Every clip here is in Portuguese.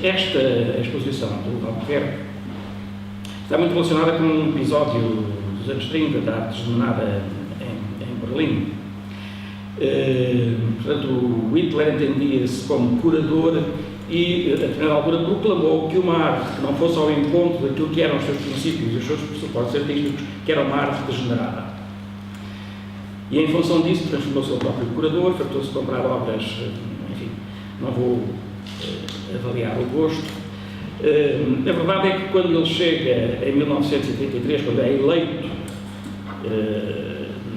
esta exposição do Albuquerque está muito relacionada com um episódio dos anos 30 da arte degenerada em Berlim. Portanto, o Hitler entendia-se como curador e, a determinada altura, proclamou que uma arte que não fosse ao encontro daquilo que eram os seus princípios e os seus pressupostos artísticos, que era uma arte degenerada. E, em função disso, transformou-se no próprio curador, fartou-se de comprar obras, enfim, não vou avaliar o gosto. A verdade é que quando ele chega em 1933, quando é eleito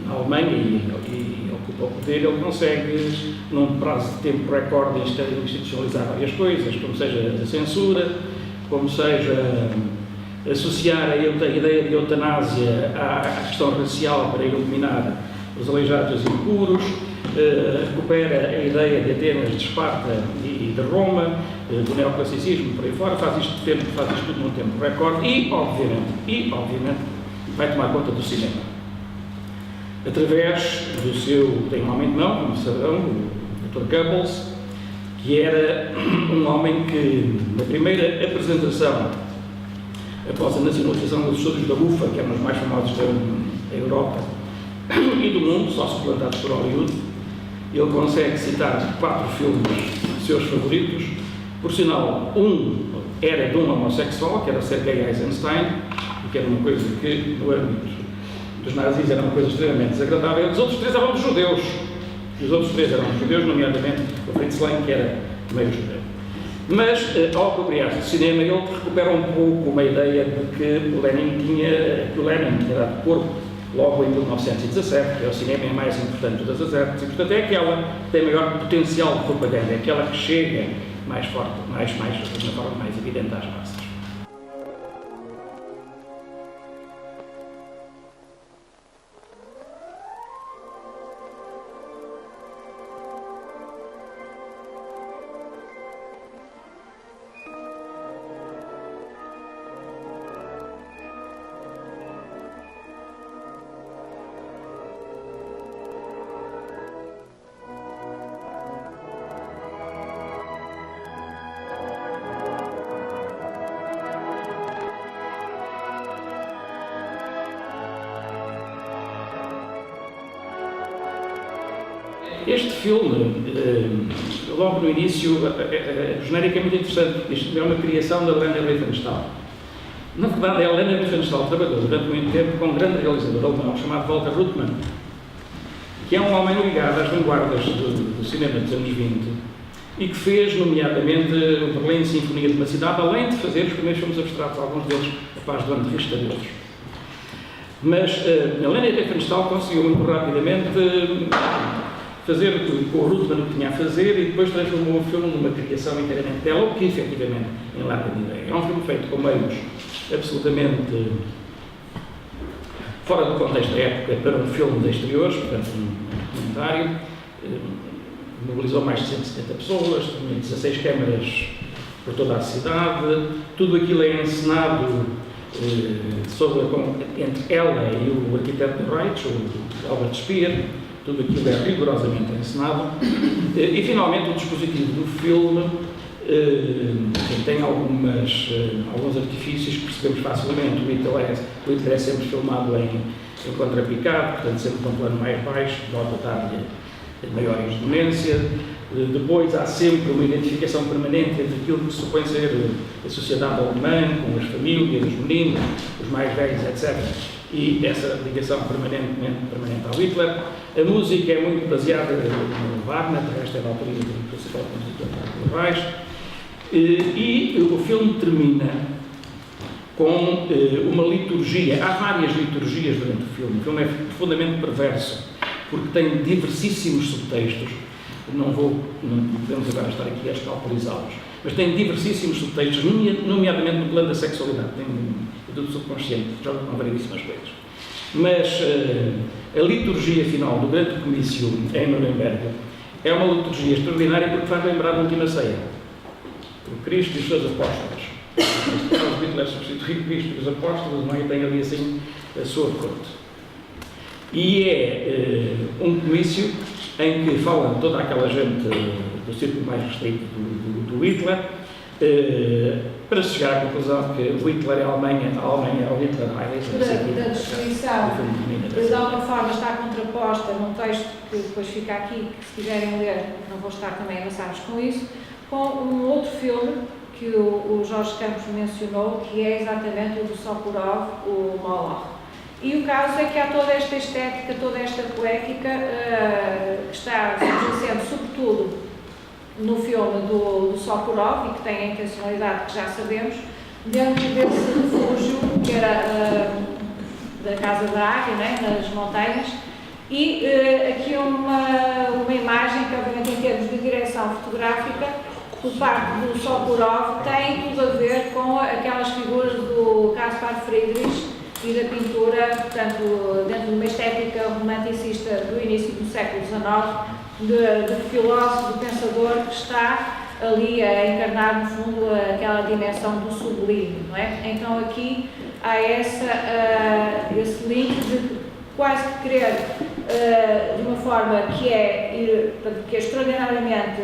na Alemanha e ocupa o poder, ele consegue, num prazo de tempo recorde, institucionalizar várias coisas, como seja a censura, como seja associar a ideia de eutanásia à questão racial para eliminar os aleijados e impuros, recupera a ideia de Atenas, de Esparta e de Roma, do neoclassicismo, por aí fora, faz isto tudo num tempo recorde e, obviamente, vai tomar conta do cinema. Através do seu, tem um homem de mão, como saberão, o Dr. Goebbels, que era um homem que, na primeira apresentação, após a nacionalização dos estudos da UFA, que eram os mais famosos da Europa e do mundo, só suplantados por Hollywood, ele consegue citar 4 filmes seus favoritos. Por sinal, um era de um homossexual, que era Sergei Eisenstein, que era uma coisa que, no âmbito dos nazis, era uma coisa extremamente desagradável. Os outros 3 eram dos judeus. Os outros 3 eram judeus, nomeadamente o Fritz Lang, que era meio judeu. Mas, ao apropriar-se do cinema, ele recupera um pouco uma ideia de que o Lenin tinha dado corpo logo em 1917, que é o cinema mais importante das artes, e portanto é aquela que tem maior potencial de propaganda, é aquela que chega mais forte, de uma forma mais evidente às massas. Este filme, logo no início, o genérico é muito interessante. Isto é uma criação da Helena Riefenstahl. Na verdade, a Helena Riefenstahl trabalhou durante muito tempo com um grande realizador alemão chamado Walter Ruttmann, que é um homem ligado às vanguardas do cinema dos anos 20 e que fez, nomeadamente, o Berlim Sinfonia de uma Cidade, além de fazer os primeiros filmes abstratos, alguns deles A Paz do Anterrista deles. Mas a Helena Riefenstahl conseguiu muito rapidamente fazer com o Ruttmann o que tinha a fazer e depois transformou o filme numa criação inteiramente dela, o que efetivamente em larga medida é um filme feito com meios absolutamente fora do contexto da época para um filme de exteriores, portanto um documentário. Mobilizou mais de 170 pessoas, tinha 16 câmaras por toda a cidade, tudo aquilo é encenado entre ela e o arquiteto do Reich, o Albert Speer. Tudo aquilo é rigorosamente encenado. E, finalmente, o dispositivo do filme tem alguns artifícios que percebemos facilmente. O Hitler é sempre filmado em contrapicado, portanto, sempre com um plano mais baixo, nota dar-lhe maior exponência. Depois, há sempre uma identificação permanente entre aquilo que se supõe ser a sociedade alemã, com as famílias, os meninos, os mais velhos, etc. E essa ligação permanente ao Hitler. A música é muito baseada no Wagner, de resto é da autoria do principal compositor do Reich. E o filme termina com uma liturgia. Há várias liturgias durante o filme. O filme é profundamente perverso, porque tem diversíssimos subtextos. Não podemos agora estar aqui a escalpelizá-los, mas tem diversíssimos subtextos, nomeadamente no plano da sexualidade. Tem tudo subconsciente, joga com variedíssimas coisas. Mas a liturgia final do grande comício em Nuremberg é uma liturgia extraordinária porque faz lembrar a última ceia. O Cristo e os seus apóstolos. Os Hitler substituem Cristo e os apóstolos, não é? E tem ali assim a sua corte. E é um comício em que fala toda aquela gente do círculo mais restrito do Hitler, para chegar à conclusão que o Hitler é a Alemanha é o Hitler, da destruição, de alguma forma está contraposta num texto que depois fica aqui, que se quiserem ler, não vou estar também a avançarmos com isso, com um outro filme que o Jorge Campos mencionou, que é exatamente o do Sokurov, o Moloch. E o caso é que há toda esta estética, toda esta poética que está subjacente, sobretudo, no filme do Sokurov, e que tem a intencionalidade que já sabemos, dentro desse refúgio, que era da Casa da Águia, né, nas montanhas, e aqui uma imagem que, obviamente, em termos de direção fotográfica, por parte do Sokurov, tem tudo a ver com aquelas figuras do Caspar Friedrich e da pintura, portanto, dentro de uma estética romanticista do início do século XIX, de filósofo, de pensador que está ali a encarnar, no fundo, aquela dimensão do sublime, não é? Então aqui há esse link de quase que querer, de uma forma que é extraordinariamente,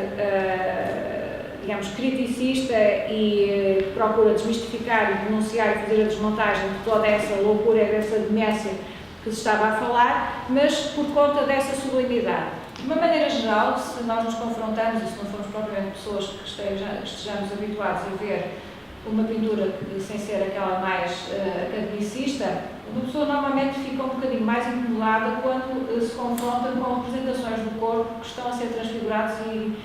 digamos, criticista e procura desmistificar e denunciar e fazer a desmontagem de toda essa loucura e dessa demência que se estava a falar, mas por conta dessa sublimidade. De uma maneira geral, se nós nos confrontamos, e se não formos propriamente pessoas que estejamos habituados a ver uma pintura sem ser aquela mais academicista, uma pessoa normalmente fica um bocadinho mais incomodada quando se confronta com representações do corpo que estão a ser transfigurados e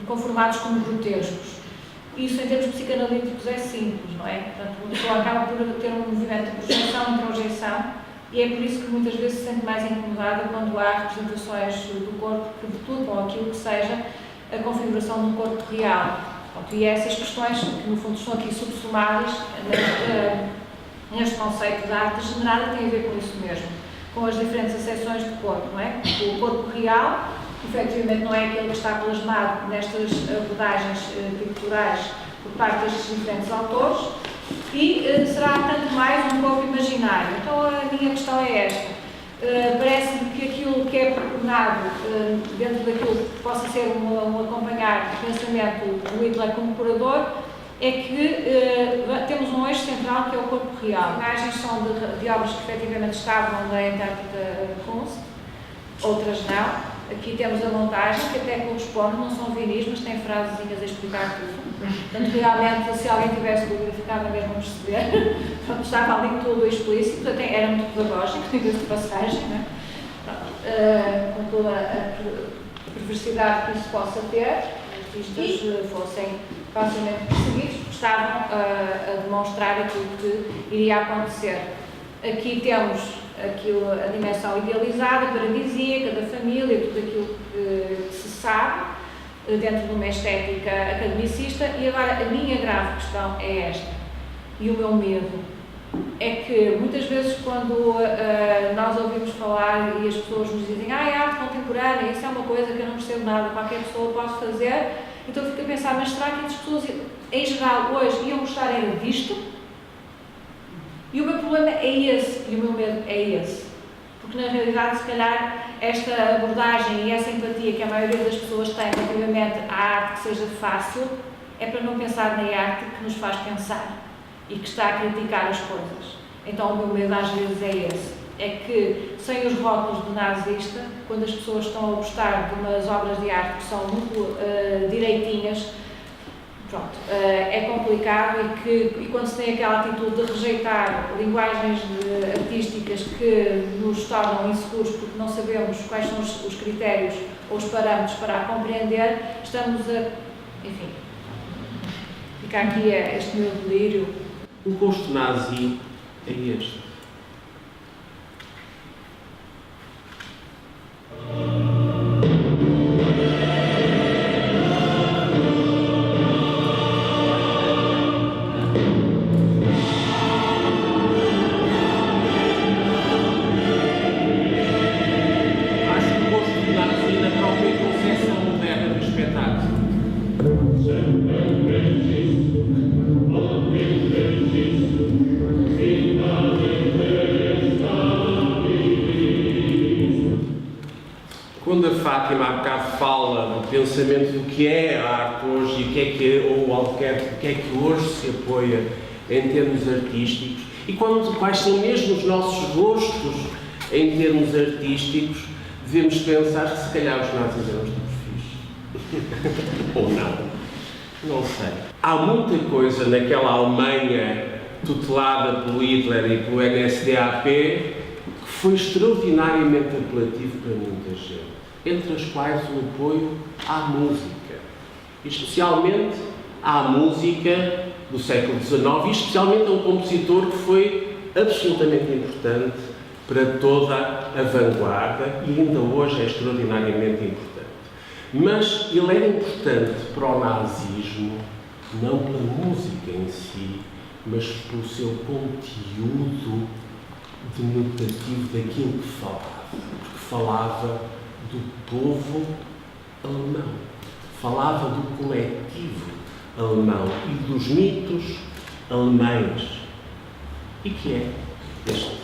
conformados como grotescos. Isso, em termos psicanalíticos, é simples, não é? Portanto, uma pessoa acaba por ter um movimento de projeção e introjeção, e é por isso que muitas vezes se sente mais incomodada quando há representações do corpo que deturpam aquilo que seja a configuração de um corpo real. Portanto, e essas questões, que no fundo estão aqui subsumadas neste conceito de arte degenerada, têm a ver com isso mesmo, com as diferentes acessões do corpo, não é? O corpo real, efetivamente, não é aquele que está plasmado nestas abordagens picturais por parte destes diferentes autores, e será tanto mais um corpo imaginário. Então a minha questão é esta. Parece-me que aquilo que é propunado dentro daquilo que possa ser um acompanhar de pensamento do Hitler como curador, é que temos um eixo central que é o corpo real. As imagens são de obras que efetivamente estavam na Interpreter Kunst, outras não. Aqui temos a montagem, que até corresponde, não são vinis, mas tem frasezinhas a explicar tudo. Portanto, realmente, se alguém tivesse dúvida, ficava mesmo a perceber. Portanto, estava ali tudo explícito, até era muito pedagógico, diga-se de passagem, né? Com toda a perversidade que isso possa ter, os artistas fossem facilmente perseguidos, porque estavam a demonstrar aquilo que iria acontecer. Aqui temos a dimensão idealizada, paradisíaca, da família, tudo aquilo que se sabe, dentro de uma estética academicista. E agora a minha grave questão é esta, e o meu medo é que muitas vezes quando nós ouvimos falar e as pessoas nos dizem é arte contemporânea, isso é uma coisa que eu não percebo nada, qualquer pessoa pode fazer, então fico a pensar, mas será que as pessoas em geral hoje iam gostar era disto? E o meu problema é esse, e o meu medo é esse. Porque, na realidade, se calhar, esta abordagem e essa empatia que a maioria das pessoas tem relativamente à arte que seja fácil, é para não pensar na arte que nos faz pensar e que está a criticar as coisas. Então, o meu medo, às vezes, é esse. É que, sem os rótulos de nazista, quando as pessoas estão a gostar de umas obras de arte que são muito direitinhas, pronto, é complicado e quando se tem aquela atitude de rejeitar linguagens artísticas que nos tornam inseguros porque não sabemos quais são os critérios ou os parâmetros para a compreender, estamos a, enfim, fica aqui este meu delírio. O gosto nazi é este. Quando a Fátima há bocado fala do pensamento do que é a arte hoje e ou o Albuquerque, o que é que hoje se apoia em termos artísticos e quais são mesmo os nossos gostos em termos artísticos, devemos pensar que se calhar os nazis eram os tipos fixos. Ou não. Não sei. Há muita coisa naquela Alemanha tutelada pelo Hitler e pelo NSDAP que foi extraordinariamente apelativo para muita gente, entre as quais o apoio à música, especialmente à música do século XIX e especialmente a um compositor que foi absolutamente importante para toda a vanguarda e ainda hoje é extraordinariamente importante. Mas ele era importante para o nazismo não pela música em si, mas pelo seu conteúdo denotativo daquilo que falava. Porque falava do povo alemão, falava do coletivo alemão e dos mitos alemães. E que é este?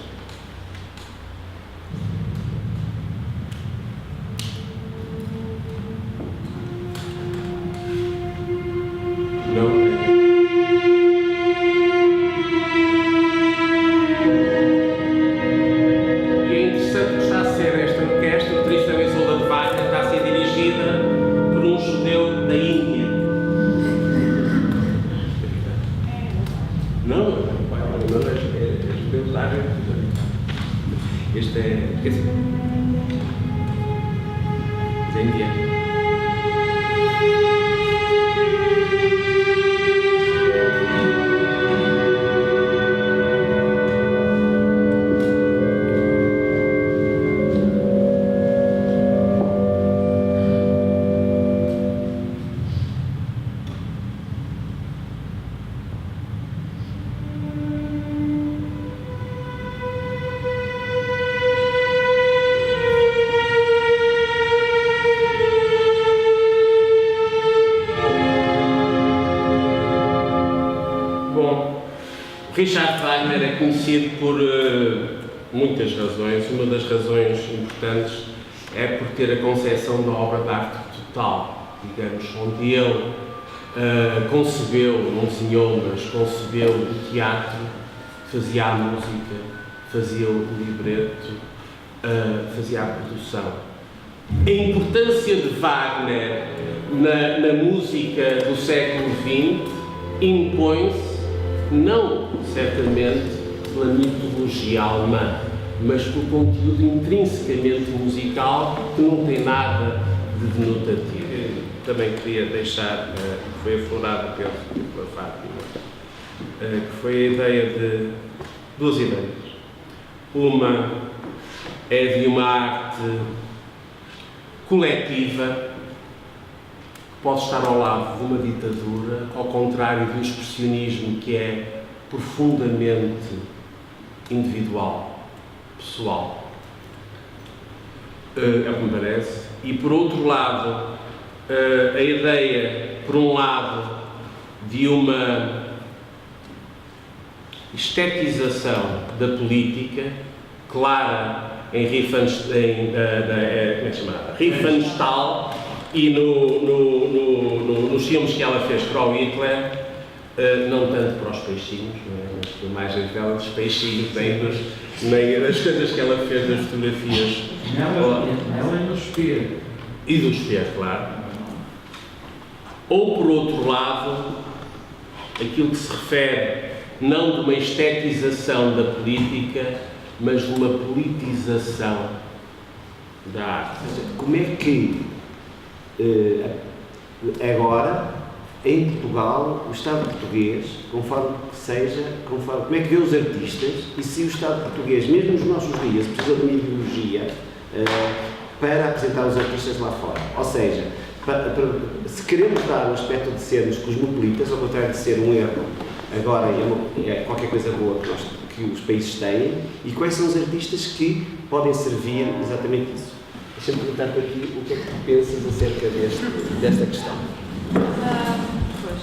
Richard Wagner é conhecido por muitas razões. Uma das razões importantes é por ter a concepção da obra de arte total, digamos, onde ele concebeu, não desenhou, mas concebeu o teatro, fazia a música, fazia o libreto, fazia a produção. A importância de Wagner na música do século XX impõe-se não, certamente, pela mitologia alemã, mas pelo conteúdo intrinsecamente musical que não tem nada de denotativo. Também queria deixar, que foi aflorado, penso, pela Fátima, que foi a ideia de duas ideias. Uma é de uma arte coletiva, pode estar ao lado de uma ditadura, ao contrário do expressionismo, que é profundamente individual, pessoal. É o que me parece. E, por outro lado, a ideia, por um lado, de uma estetização da política, clara em Riefenstahl, e nos filmes que ela fez para o Hitler, não tanto para os peixinhos, não é? Nas filmagens dela dos peixinhos, nem das coisas que ela fez nas fotografias. Ela é no espelho. E do espelho, claro. Ou, por outro lado, aquilo que se refere não de uma estetização da política, mas de uma politização da arte. Como é que agora, em Portugal, o Estado português, conforme que seja, como é que vê os artistas e se o Estado português, mesmo nos nossos dias, precisa de uma ideologia para apresentar os artistas lá fora? Ou seja, se queremos dar um aspecto de sermos cosmopolitas, ao contrário de ser um erro, agora é qualquer coisa boa que os países têm, e quais são os artistas que podem servir exatamente isso? Deixa-me perguntar-te aqui o que é que tu pensas acerca desta questão. Pois.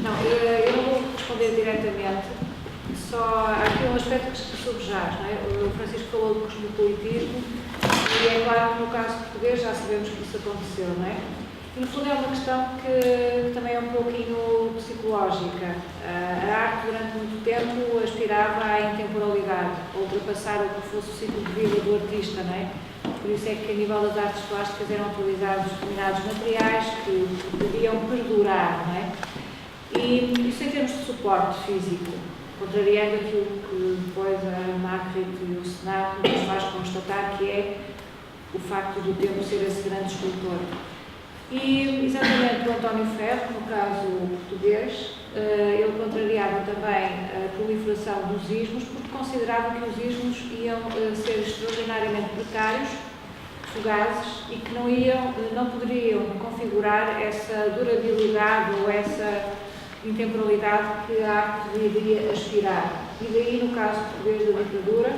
Não, eu não vou responder diretamente, só há aqui um aspecto que subjaz, não é? O Francisco falou do cosmopolitismo e é claro que no caso português já sabemos que isso aconteceu, não é? E no fundo é uma questão que também é um pouquinho psicológica. A arte, durante muito tempo, aspirava à intemporalidade, a ultrapassar o que fosse o ciclo de vida do artista, não é? Por isso é que, a nível das artes plásticas, eram utilizados determinados materiais que deviam perdurar, não é? E isso em termos de suporte físico, contrariando aquilo que depois a Magritte e o Senado nos faz constatar, que é o facto do tempo ser esse grande escultor. E, exatamente, o António Ferro, no caso português, ele contrariava também a proliferação dos ismos, porque considerava que os ismos iam ser extraordinariamente precários, fugazes, e que não poderiam configurar essa durabilidade ou essa intemporalidade que a arte deveria aspirar. E daí, no caso português da ditadura,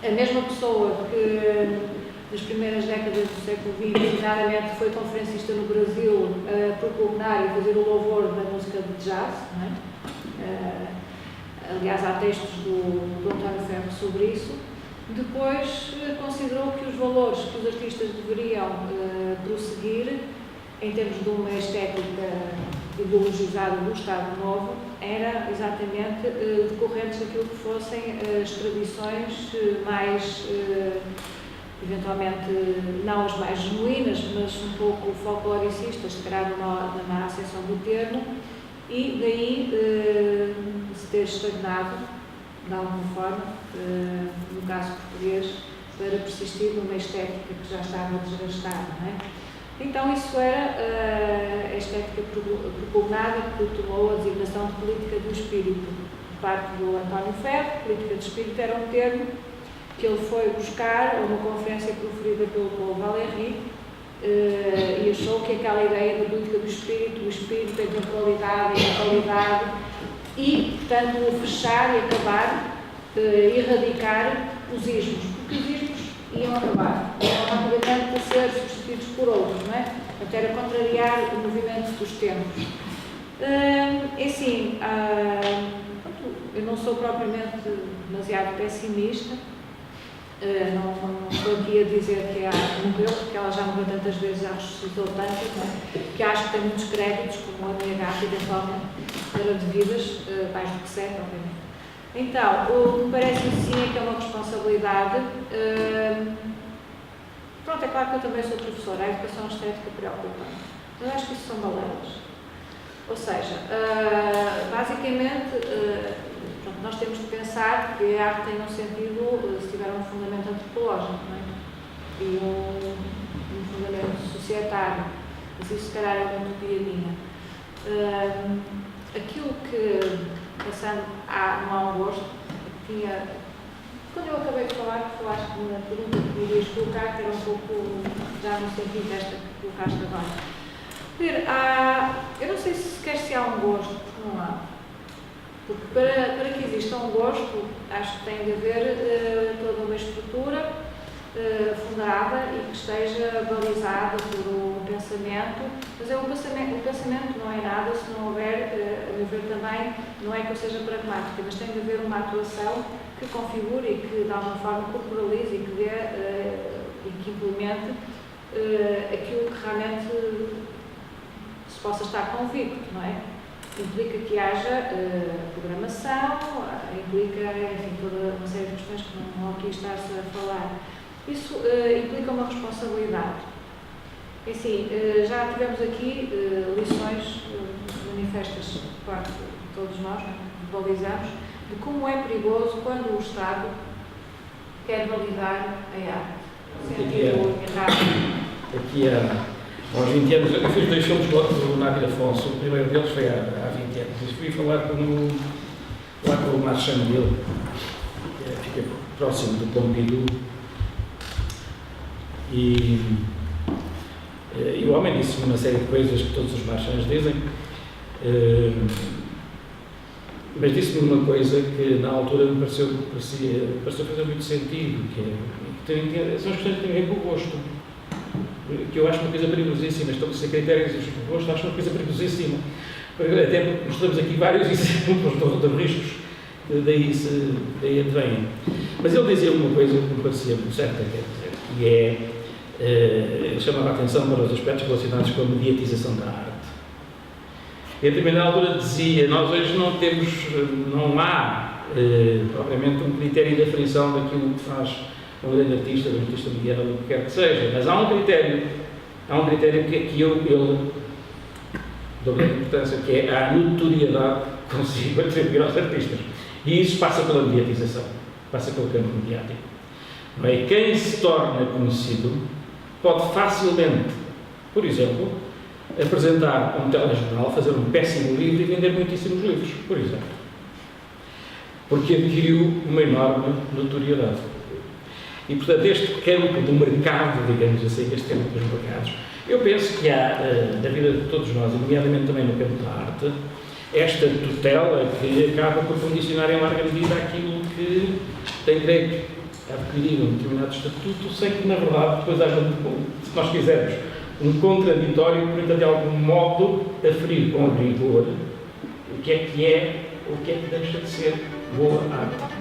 a mesma pessoa que nas primeiras décadas do século XX, finalmente foi conferencista no Brasil a propugnar e fazer o louvor da música de jazz, não é? Aliás, há textos do António Ferro sobre isso. Depois considerou que os valores que os artistas deveriam prosseguir, em termos de uma estética ideologizada do Estado Novo, era exatamente decorrentes daquilo que fossem as tradições mais eventualmente não as mais genuínas, mas um pouco folcloricistas, se calhar na acessão do termo, e daí se ter estagnado, de alguma forma, no caso português, para persistir numa estética que já estava desgastada, não é? Então isso era a estética propugnada que tomou a designação de política do espírito, por parte do António Ferro. Política do espírito era um termo que ele foi buscar a uma conferência proferida pelo Paul Valéry e achou que aquela ideia da política do espírito, o espírito, a temporalidade, a qualidade e, portanto, o fechar e acabar, erradicar os ismos, porque os ismos iam acabar, iam rapidamente ser substituídos por outros, não é? Portanto, era contrariar o movimento dos tempos. Assim, eu não sou propriamente demasiado pessimista. Não estou aqui a dizer que a arte morreu, porque ela já morreu tantas vezes, já ressuscitou tantas, não é? Que acho que tem muitos créditos, como a minha gata, eventualmente, para devidas, mais do que 7, obviamente. Então, o que me parece sim é que é uma responsabilidade. Pronto, é claro que eu também sou professora, a educação estética preocupa-me, mas acho que isso são balelas. Ou seja, basicamente, nós temos de pensar que a arte tem um sentido, se tiver um fundamento antropológico, não é? E um fundamento societário, mas isso se calhar é uma utopia minha. Aquilo que, passando no mau gosto, quando eu acabei de falar, que falaste de uma pergunta que me irias colocar, que era um pouco já no sentido desta que colocaste agora. Eu não sei se sequer se há um gosto, porque não há. Porque para que exista um gosto, acho que tem de haver toda uma estrutura fundada e que esteja balizada por um pensamento, mas o pensamento não é nada se não houver, a meu ver também, não é que eu seja pragmática, mas tem de haver uma atuação que configure e que de alguma forma corporalize e que dê e que implemente aquilo que realmente se possa estar convicto, não é? Implica que haja programação, implica, enfim, toda uma série de questões que não aqui está-se a falar. Isso implica uma responsabilidade. E assim, já tivemos aqui lições manifestas por parte de todos nós, balizamos, de como é perigoso quando o Estado quer validar a arte. Sentido errado. Aqui há uns 20 anos, eu fiz 2 filmes do Nadir Afonso, o primeiro deles foi há 20 anos. Eu fui falar com o Marchand dele, que fica próximo do Pompidou, e o homem disse uma série de coisas que todos os Marchands dizem, mas disse-me uma coisa que na altura me pareceu fazer muito sentido, são as questões que têm a ver com o gosto. Que eu acho uma coisa perigosíssima, estabelecer critérios de gosto, acho uma coisa perigosíssima. Até porque mostramos aqui vários exemplos de riscos, daí advêm. Mas ele dizia uma coisa que me parecia muito certa, que é, ele chamava a atenção para os aspectos relacionados com a mediatização da arte. E a determinada altura dizia, nós hoje não há propriamente um critério de aferição daquilo que faz um grande artista, um artista mediano, ou o que quer que seja, mas há um critério que eu dou grande importância, que é a notoriedade que consigo atribuir aos artistas. E isso passa pela mediatização, passa pelo campo mediático. Não é? Quem se torna conhecido pode facilmente, por exemplo, apresentar um telejornal, fazer um péssimo livro e vender muitíssimos livros, por exemplo. Porque adquiriu uma enorme notoriedade. E, portanto, este campo do mercado, digamos assim, este campo dos mercados, eu penso que há, na vida de todos nós, nomeadamente também no campo da arte, esta tutela que acaba por condicionar em larga medida aquilo que tem direito a adquirir um determinado estatuto, sem que, na verdade, depois haja, se nós quisermos, um contraditório que permita, de algum modo, aferir com rigor o que é ou o que é que deixa de ser boa arte.